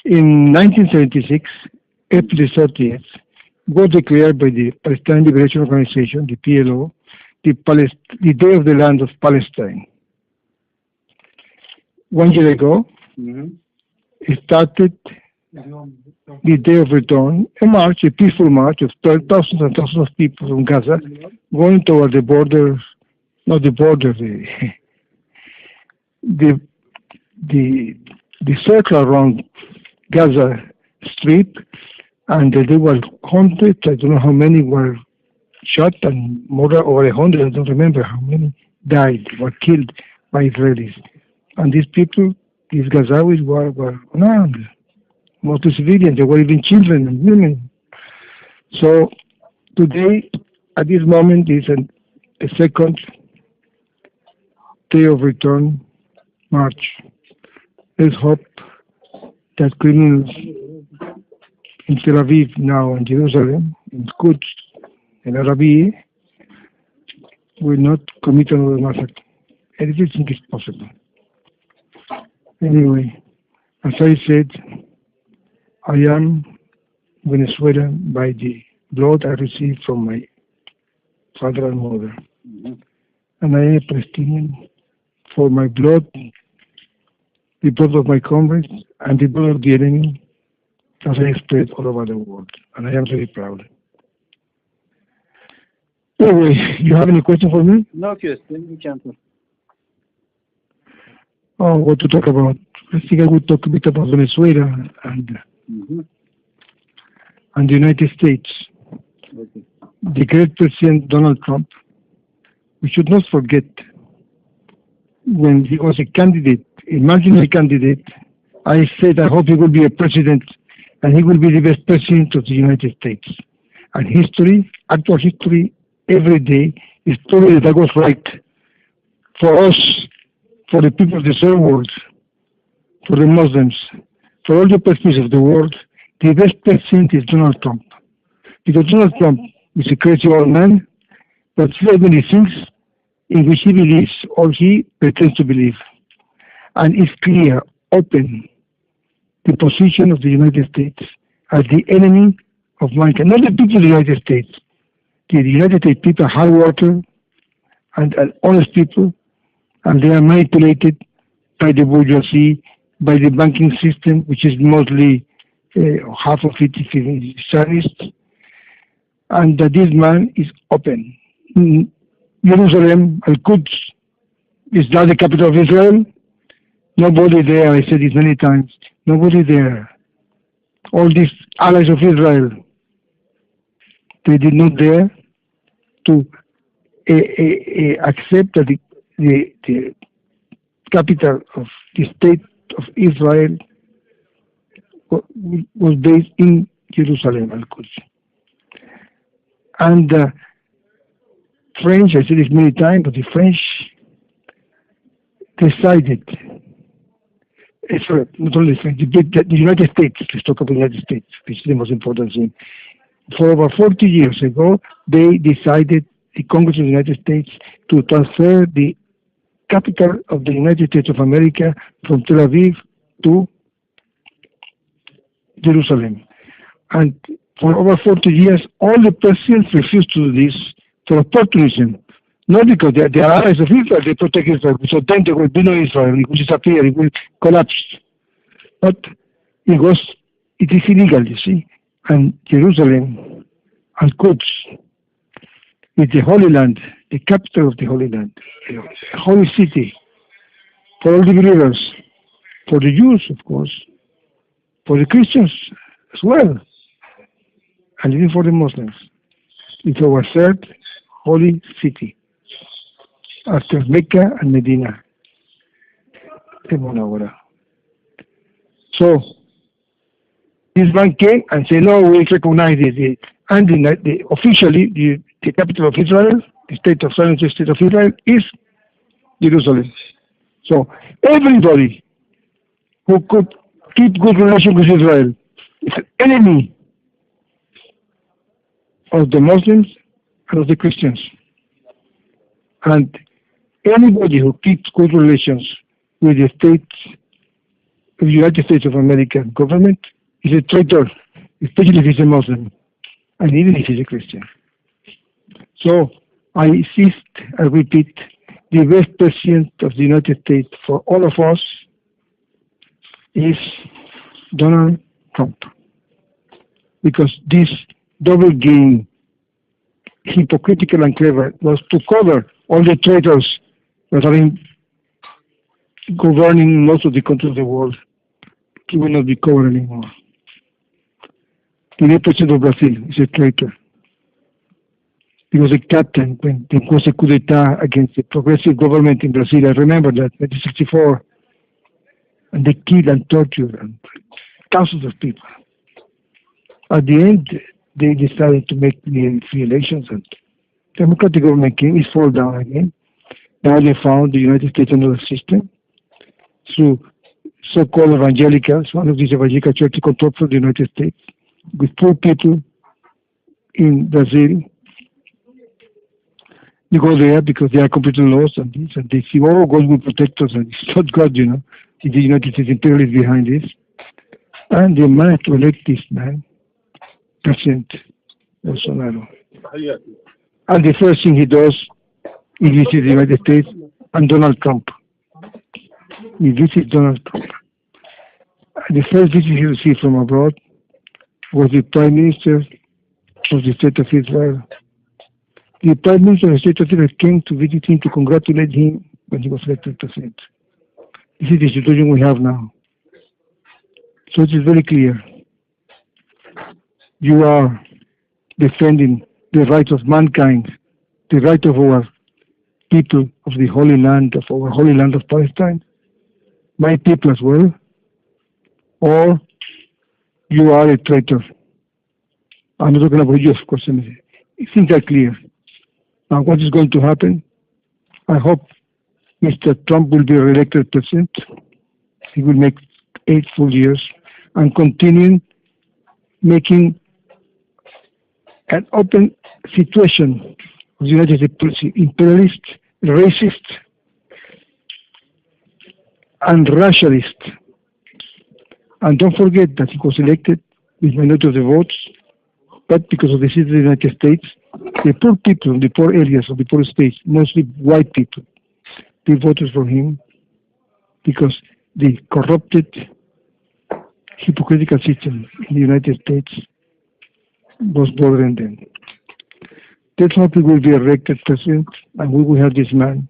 In 1976, April 30th, was declared by the Palestine Liberation Organization, the PLO, the Day of the Land of Palestine. 1 year ago, it started the Day of Return, a march, a peaceful march of thousands and thousands of people from Gaza going toward the border, not the border, the circle around Gaza Strip, and there were hundreds, I don't know how many were shot, and more than over 100, I don't remember how many died, were killed by Israelis. And these people, these Gazawis, were unarmed, mostly civilians. There were even children and women. So today, at this moment, is a second Day of Return march. Let's hope that criminals in Tel Aviv now and Jerusalem, in Quds and Arabia, will not commit another massacre. Everything is possible. Anyway, as I said, I am Venezuelan by the blood I received from my father and mother. And I am a Palestinian for my blood, the blood of my comrades, and the blood of the enemy, as I spread all over the world. And I am very proud. Anyway, you have any question for me? No question, you can talk. Oh, what to talk about? I think I would talk a bit about Venezuela and the United States. Okay. The great President Donald Trump, we should not forget when he was a candidate, imaginary candidate, I said I hope he will be a president and he will be the best president of the United States. And history, actual history, every day is proving that I was right. For us, for the people of the third world, for the Muslims, for all the persons of the world, the best president is Donald Trump. Because Donald Trump is a crazy old man, but says many things in which he believes or he pretends to believe. And it's clear, open, the position of the United States as the enemy of mankind. Not the people of the United States. The United States people are hard workers and honest people, and they are manipulated by the bourgeoisie, by the banking system, which is mostly half of it is Zionist, and that this man is open. Jerusalem, Al-Quds, is now the capital of Israel. Nobody there, I said it many times, nobody there. All these allies of Israel, they did not dare to accept that the capital of the state of Israel was based in Jerusalem, Al-Quds. And French, I said this many times, but the French decided, sorry, not only the French, the United States, let's talk about the United States, which is the most important thing. For over 40 years ago, they decided, the Congress of the United States, to transfer the capital of the United States of America from Tel Aviv to Jerusalem. And for over 40 years, all the presidents refused to do this for opportunism. Not because they are allies of Israel, they protect Israel. So then there will be no Israel, it will disappear, it will collapse. But it is illegal, you see. And Jerusalem, Al-Quds, is the Holy Land, the capital of the Holy Land, a holy city for all the believers, for the Jews, of course, for the Christians as well, and even for the Muslims. It's our third holy city, after Mecca and Medina. So, this man came and said, no, we recognize it. And officially, the capital of Israel, the state of Zion, the state of Israel, is Jerusalem. So, everybody who could keep good relations with Israel is an enemy of the Muslims and of the Christians. And anybody who keeps good relations with the states of the United States of America government is a traitor, especially if he's a Muslim, and even if he's a Christian. So I insist, I repeat, the best president of the United States for all of us is Donald Trump. Because this double game, hypocritical and clever, was to cover all the traitors that are governing most of the countries of the world. He will not be covered anymore. The new president of Brazil is a traitor. He was a captain when there was a coup d'etat against the progressive government in Brazil. I remember that, 1964. And they killed and tortured and thousands of people. At the end, they decided to make free elections, and the democratic government came. It fall down again. Now they found the United States another system through so-called evangelicals, one of these evangelical churches controlled from the United States, with poor people in Brazil. They go there because they are completely lost, and they see, oh, God will protect us, and it's not God, you know. It's the United States imperialists behind this. And they managed to elect this man, President Bolsonaro. And the first thing he does, he visits the United States and Donald Trump. He visits Donald Trump. And the first visit he received from abroad was the Prime Minister of the State of Israel. The Prime Minister of the State of Israel came to visit him to congratulate him when he was elected president. This is the situation we have now. So it is very clear. You are defending the rights of mankind, the right of our people of the Holy Land, of our Holy Land of Palestine, my people as well, or you are a traitor. I'm not talking about you, of course. Things are clear. Now, what is going to happen? I hope Mr. Trump will be re-elected president. He will make 8 full years and continue making an open situation of the United States policy, imperialist, racist, and racialist. And don't forget that he was elected with minority of the votes, but because of the citizens of the United States, the poor people in the poor areas of the poor states, mostly white people, they voted for him because the corrupted, hypocritical system in the United States was bothering them. Let's hope he will be elected president, and we will have this man.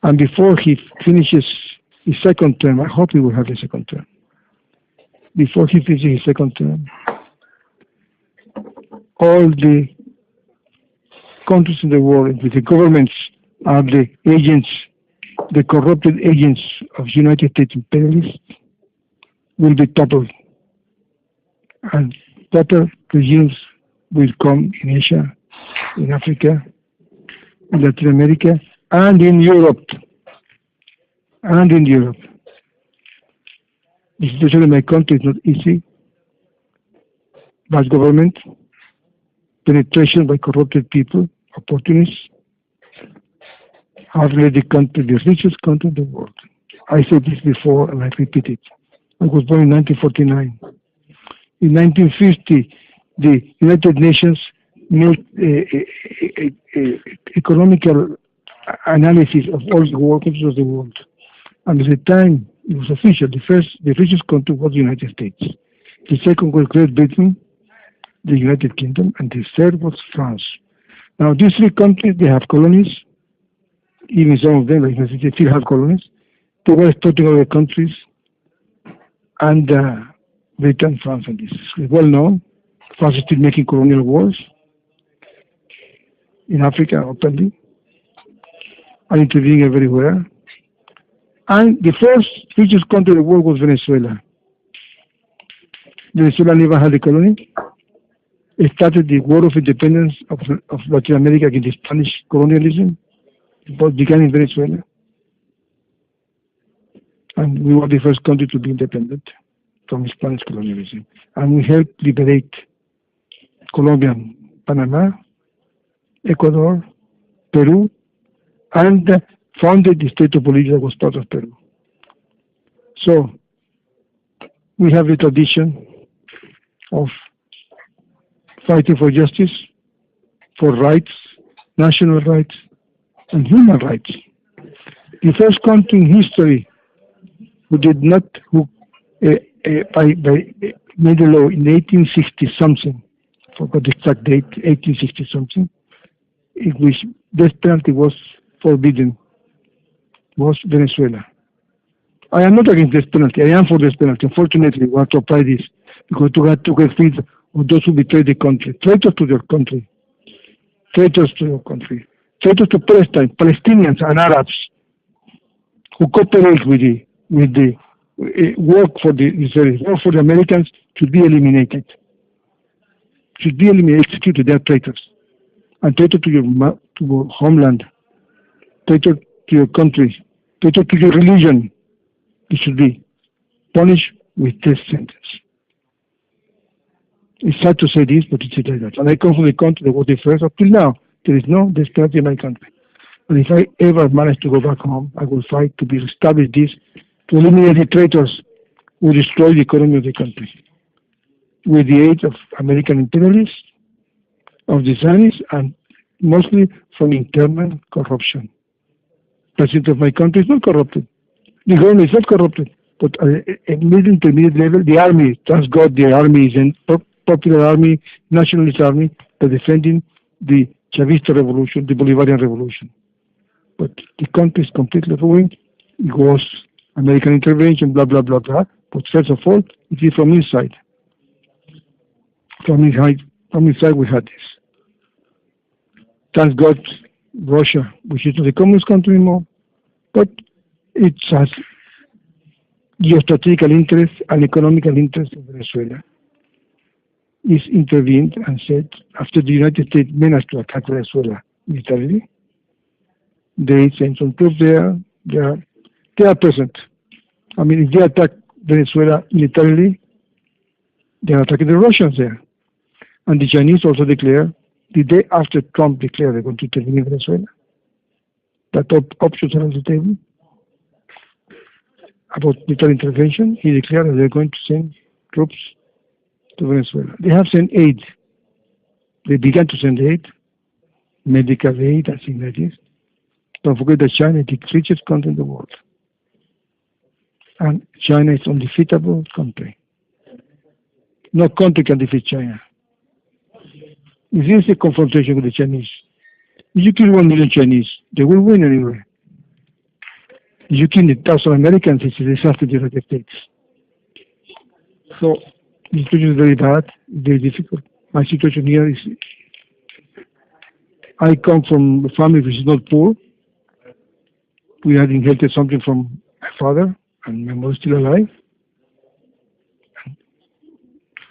And before he finishes his second term, I hope he will have a second term. Before he finishes his second term, all the countries in the world, with the governments, are the agents, the corrupted agents of United States imperialists, will be toppled. And better regimes will come in Asia, in Africa, in Latin America, and in Europe. And in Europe. The situation in my country is not easy. Bad government, penetration by corrupted people, opportunists, have led the country, the richest country in the world. I said this before and I repeat it. I was born in 1949. In 1950, the United Nations made economical analysis of all the world countries of the world. And at the time, it was official. The richest country was the United States. The second was Great Britain, the United Kingdom, and the third was France. Now, these three countries, they have colonies. Even some of them, like they still have colonies. They were exploiting other countries, and Britain, France, and this is well known. France is still making colonial wars in Africa openly, and intervening everywhere. And the first richest country in the world was Venezuela. Venezuela never had a colony. It started the war of independence of Latin America against the Spanish colonialism. It began in Venezuela. And we were the first country to be independent from Spanish colonialism. And we helped liberate Colombia, Panama, Ecuador, Peru, and founded the state of Bolivia that was part of Peru. So, we have a tradition of fighting for justice, for rights, national rights, and human rights. The first country in history who did not, who made a law in 1860 something, I forgot the exact date, 1860 something, in which death penalty was forbidden, was Venezuela. I am not against death penalty. I am for death penalty. Unfortunately, we have to apply this because to get rid of those who betray the country, traitors to their country, traitors to your country, traitors to Palestine, Palestinians and Arabs who cooperate with the work for the Israelis, work for the Americans should be eliminated. Should be eliminated, executed. They are traitors. And traitor to your homeland, traitor to your country, traitor to your religion. It should be punished with death sentence. It's sad to say this, but it's like that. And I come from the country that was the first. Up till now, there is no death penalty in my country. And if I ever manage to go back home, I will fight to establish this, to eliminate the traitors who destroy the economy of the country. With the aid of American imperialists, of the Zionists, and mostly from internal corruption. The president of my country is not corrupted. The government is not corrupted. But at mid-intermediate level, the army, thank God the army is a popular army, nationalist army, that defending the Chavista revolution, the Bolivarian revolution. But the country is completely ruined. It was American intervention, blah, blah, blah, blah. But first of all, it is from inside. From inside we had this. Thank God, Russia, which is not a communist country anymore, but it has geostrategic interest and economical interest in Venezuela, is intervened and said, after the United States managed to attack Venezuela militarily, they sent some troops there. They are present. I mean, if they attack Venezuela militarily, they are attacking the Russians there. And the Chinese also declare, the day after Trump declared they're going to intervene in Venezuela, that options are on the table. About military intervention, he declared that they're going to send troops to Venezuela. They have sent aid. They began to send aid, medical aid and things like this. Don't forget that China is the richest country in the world. And China is an undefeatable country. No country can defeat China. If there is a confrontation with the Chinese, if you kill 1 million Chinese, they will win anyway. If you kill 1,000 Americans, it's a disaster to the United States. So the situation is very bad, very difficult. My situation here is, I come from a family which is not poor. We had inherited something from my father, and my mother is still alive.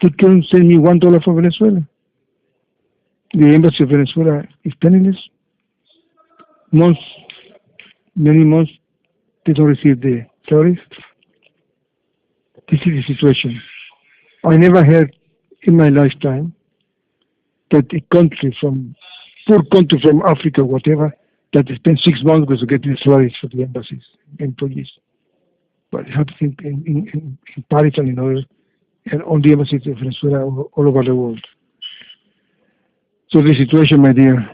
They couldn't send me $1 from Venezuela. The embassy of Venezuela is penniless. Many months, they don't receive the salaries. This is the situation. I never heard in my lifetime that a country poor country from Africa, whatever, that spent 6 months to get the salaries for the embassies, employees. But it happens in Paris and in others, and on the embassies of Venezuela all over the world. So the situation, my dear,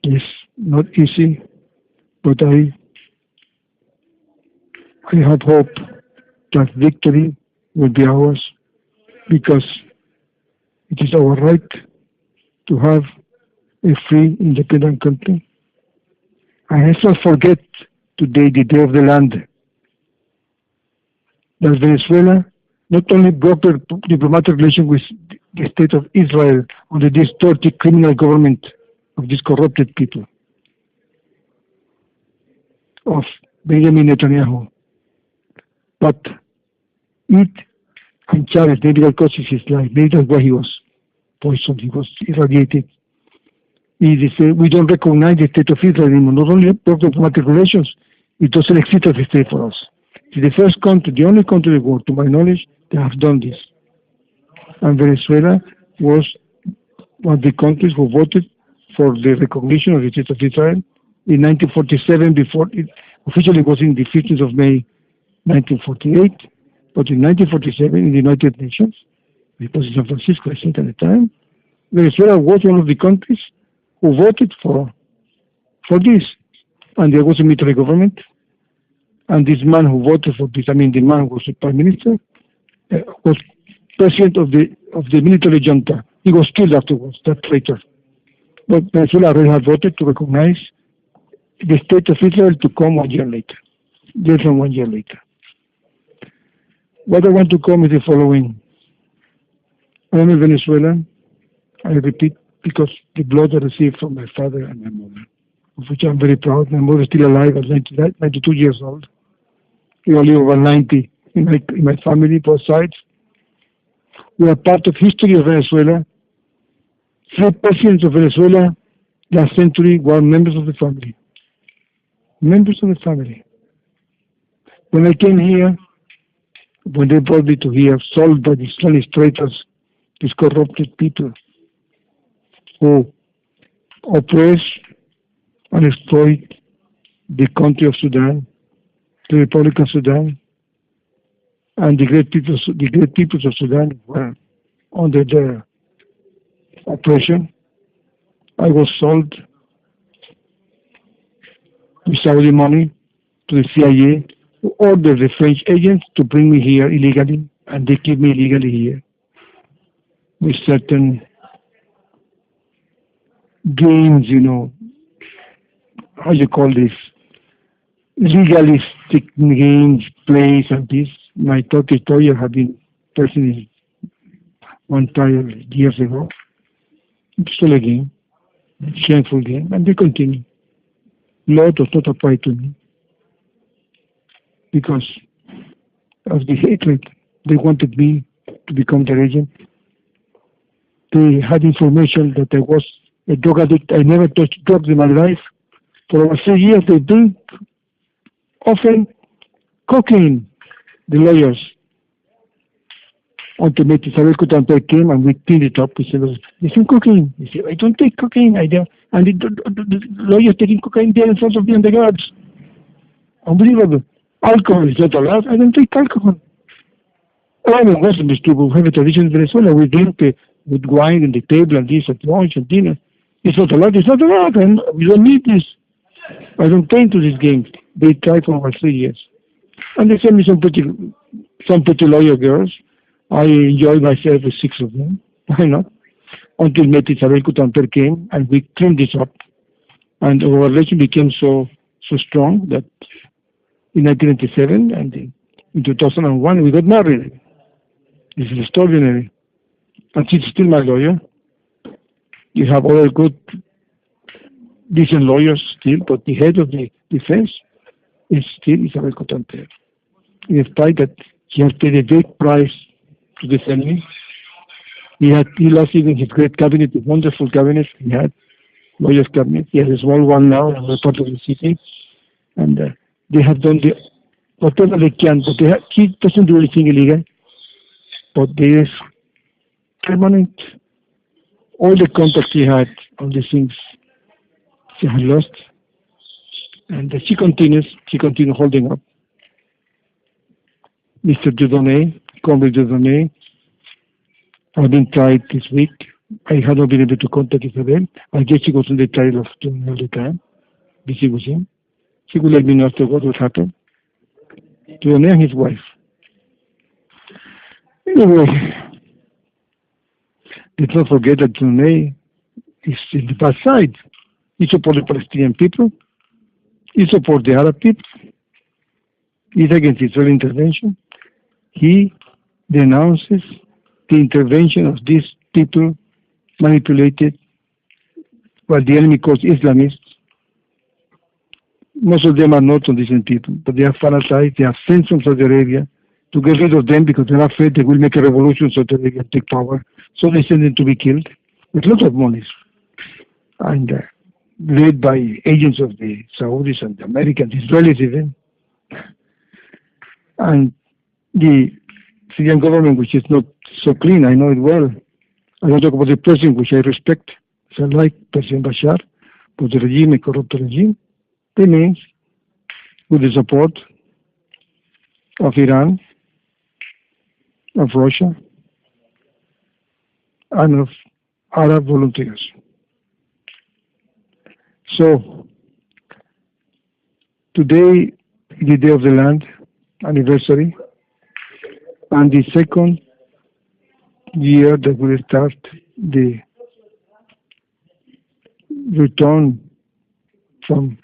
is not easy, but I have hope that victory will be ours, because it is our right to have a free, independent country. And let's not forget today, the Day of the Land, that Venezuela not only broke their diplomatic relations with the state of Israel under this dirty criminal government of these corrupted people, of Benjamin Netanyahu, but it and Chavez, medical causes his life. Maybe that's why he was poisoned, he was irradiated. He said, we don't recognize the state of Israel anymore. Not only broke diplomatic relations, it doesn't exist as a state for us. It's the first country, the only country in the world, to my knowledge, that have done this. And Venezuela was one of the countries who voted for the recognition of the state of Israel in 1947, before it officially was in the 15th of May 1948. But in 1947, in the United Nations, because in San Francisco, I think at the time, Venezuela was one of the countries who voted for this. And there was a military government. And this man who voted for this, I mean, the man who was the prime minister, was president of the military junta. He was killed afterwards, that traitor. But Venezuela already had voted to recognize the state of Israel to come 1 year later. Less than 1 year later. What I want to come is the following. I am a Venezuelan, I repeat, because the blood I received from my father and my mother, of which I'm very proud. My mother is still alive at 92 years old. We only over 90 in my family, both sides. We are part of history of Venezuela. 3 presidents of Venezuela last century were members of the family. Members of the family. When I came here, when they brought me to here, sold by the Spanish traitors, these corrupted people who oppress and exploit the country of Sudan, the Republic of Sudan, and the great peoples of Sudan were under their oppression. I was sold with Saudi money to the CIA, who ordered the French agents to bring me here illegally, and they keep me illegally here with certain games, how you call this, legalistic games, plays, and this. My Turkish lawyer had been present one trial years ago. It's still a game, a shameful game, and they continue. Law does not apply to me because of the hatred. They wanted me to become their agent. They had information that I was a drug addict. I never touched drugs in my life. For over 3 years, they drink often cocaine, the lawyers. Ultimately, Isabel Cotamper came and we cleaned it up. We said, listen, cocaine. He said, I don't take cocaine. I don't. And the lawyers taking cocaine there in front of me and the guards. Unbelievable. Alcohol is not allowed. I don't take alcohol. I'm a Muslim people who have a tradition in Venezuela. We drink with wine on the table and this at lunch and dinner. It's not allowed. It's not allowed. And we don't need this. I don't pay into these games. They tried for over 3 years. And they sent me some pretty lawyer girls. I enjoyed myself with 6 of them. Why not? Until Meti Isabel Cotamper came and we cleaned this up. And our relation became so strong that in 1997 and in 2001 we got married. This is extraordinary. And she's still my lawyer. You have other good, decent lawyers still, but the head of the defense is still Isabel Cotamper. In spite that he has paid a big price to defend me. He lost even his great cabinet, a wonderful cabinet he had, lawyers cabinet. He has a small one now in another part of the city. And they have done whatever they can, but he doesn't do anything illegal. But there is permanent, all the contacts he had, all these things, she had lost. And she continues holding up. Mr. Dieudonné, Comrade Dieudonné, have been tried this week. I have not been able to contact Isabel. I guess she was on the trial of doing all the time, busy with him. She will let me know afterwards what happened. Dieudonné and his wife. Anyway, let's not forget that Dieudonné is in the bad side. He supports the Palestinian people. He supports the Arab people. He's against Israeli intervention. He denounces the intervention of these people manipulated, what the enemy calls Islamists. Most of them are not so decent people, but they are fanatics. They are sent from Saudi Arabia to get rid of them because they are afraid they will make a revolution in Saudi Arabia and take power. So they send them to be killed with lots of money. And led by agents of the Saudis and the Americans, Israelis even. And the Syrian government, which is not so clean, I know it well. I don't talk about the president, which I respect. So I like President Bashar, but the regime, a corrupt regime, remains with the support of Iran of Russia, and of Arab volunteers. So, today is the Day of the Land anniversary, and the second year that will start the return from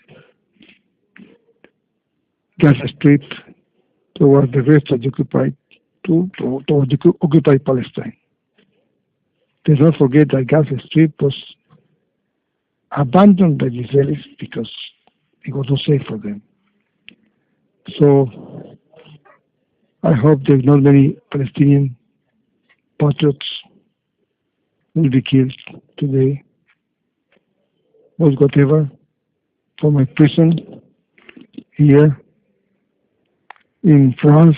Gaza Strip toward the rest of the toward the occupied Palestine. Let's not forget that Gaza Strip was abandoned by the Israelis because it was not safe for them. So I hope that not many Palestinian patriots will be killed today. But whatever, for my prison here in France,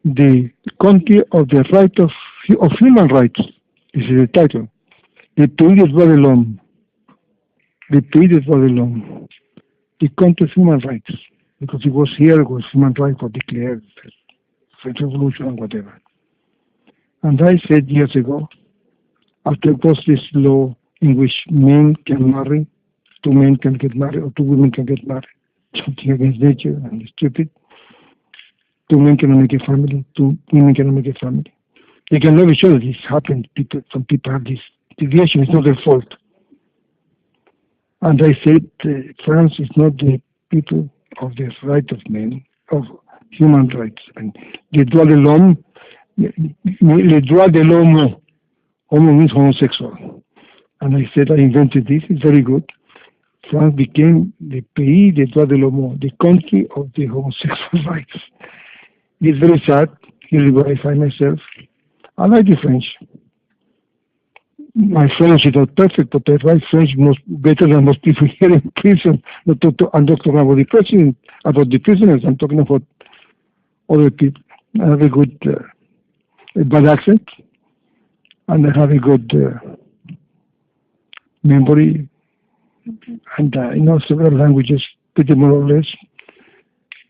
the country of the right of human rights, this is the title. The pays de droit de l'homme. The pays de droit de l'homme. The country of human rights. Because it was here, it was human rights were declared, French Revolution and whatever. And I said years ago, after there was this law in which men can marry, two men can get married, or two women can get married, something against nature and stupid. Two men cannot make a family, two women cannot make a family. They can love each other. This happened. Some people have this deviation. It's not their fault. And I said, France is not the people of the right of men, of human rights. And le droit de l'homme, le droit de l'homme, homo means homosexual. And I said, I invented this. It's very good. France became the pays des droits de l'homme, the country of the homosexual rights. It's very sad. Here is where I find myself. I like the French. My French is not perfect, but I write French better than most people here in prison. I'm not talking about the president, about the prisoners. I'm talking about other people. I have a good, a bad accent, and I have a good memory, and I know several languages, pretty more or less.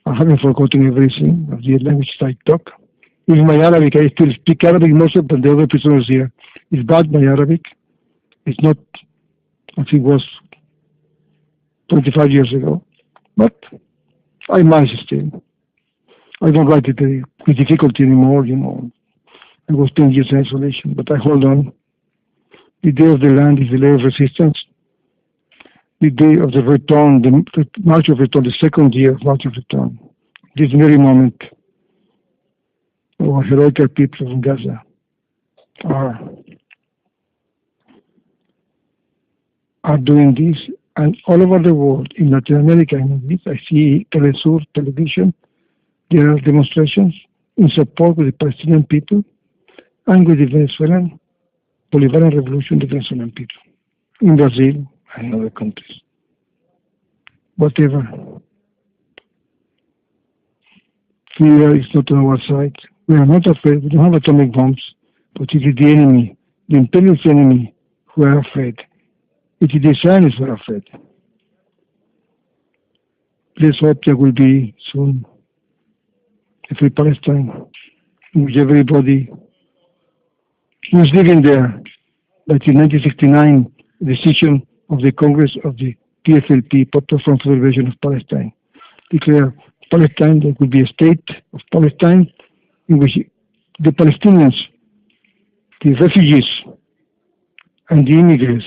I haven't forgotten everything of the languages I talk. With my Arabic, I still speak Arabic more than the other prisoners here. It's bad, my Arabic. It's not as it was 25 years ago. But I manage still. I don't write it with difficulty anymore, you know. I was 10 years in isolation, but I hold on. The Day of the Land is the day of resistance. The day of the return, the March of Return, the second year of March of Return. This very moment, our heroic people from Gaza are doing this, and all over the world, in Latin America, I see Telesur television, there are demonstrations in support with the Palestinian people and with the Venezuelan Bolivarian Revolution, the Venezuelan people, in Brazil and other countries. Whatever. Fear is not on our side. We are not afraid. We don't have atomic bombs, but it is the enemy, the imperialist enemy, who are afraid. It is the Zionists who are afraid. Let's hope there will be soon a free Palestine, in which everybody who is living there, that in 1969 decision of the Congress of the PFLP, Popular Front for the Liberation of Palestine, declare Palestine, there will be a state of Palestine in which the Palestinians, the refugees, and the immigrants,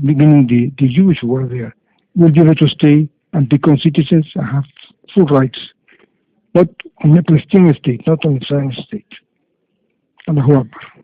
meaning the Jews who are there, will be able to stay and become citizens and have full rights, not on a Palestinian state, not on a Zionist state. Allahu Akbar.